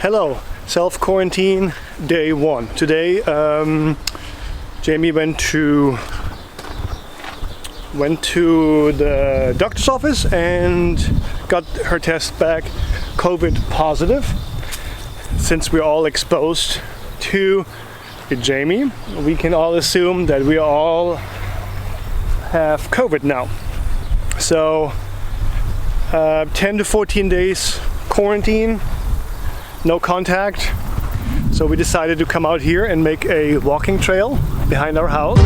Hello, self-quarantine day 1. Today, Jamie went to the doctor's office and got her test back COVID positive. Since we're all exposed to Jamie, we can all assume that we all have COVID now. So 10 to 14 days quarantine, no contact. So we decided to come out here and make a walking trail behind our house.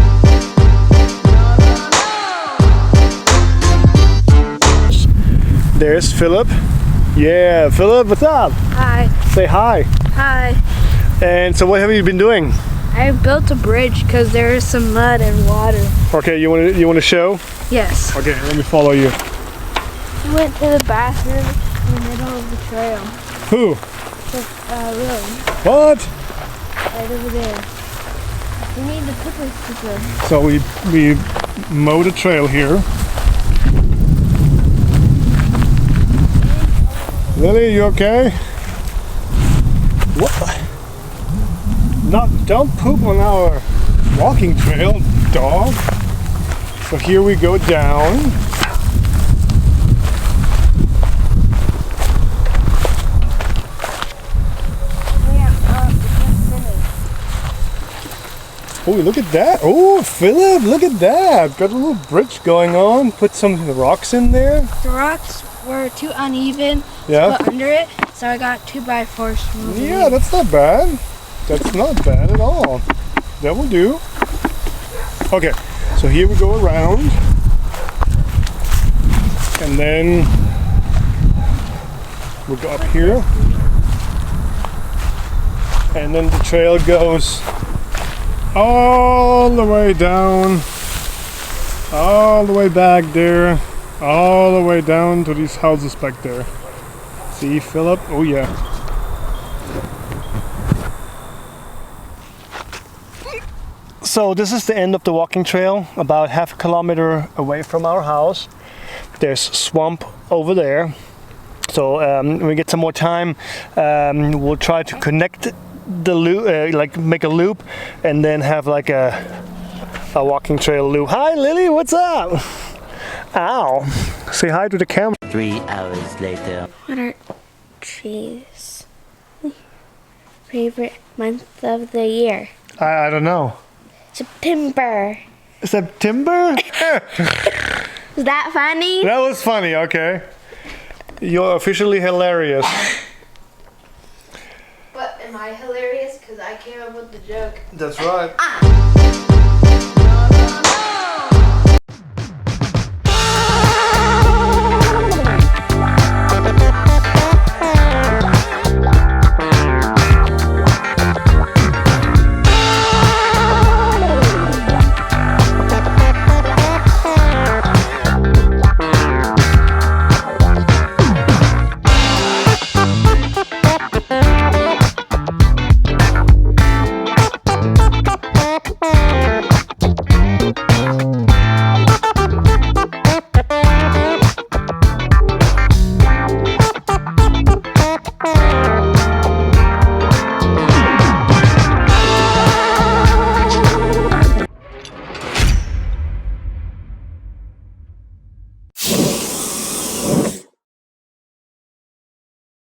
There's Philip. Yeah, Philip, what's up? Hi. Say hi. Hi. And so what have you been doing? I built a bridge because there is some mud and water. Okay, you want to show? Yes. Okay, let me follow you. We went to the bathroom in the middle of the trail. Who? The room. What? Right over there. We need to put this to the... So we mowed a trail here. Lily, you okay? What? Don't poop on our walking trail, dog. So here we go down. Oh, look at that. Oh, Philip, look at that. Got a little bridge going on. Put some rocks in there. The rocks were too uneven Yeah. to put under it, so I got 2x4s. Yeah, that's not bad. That's not bad at all. That will do. Okay, so here we go around. And then we'll go up here. And then the trail goes all the way down, all the way back there, all the way down to these houses back there. See, Philip? Oh yeah. So this is the end of the walking trail, about half a kilometer away from our house. There's swamp over there. So when we get some more time, we'll try to connect the loop, like make a loop, and then have like a walking trail loop. Hi Lily, what's up? Ow. Say hi to the camera. 3 hours later. What are trees? Favorite month of the year? I don't know. September. September? Is that funny? That was funny, okay. You're officially hilarious. But am I hilarious? Because I came up with the joke. That's right. Ah.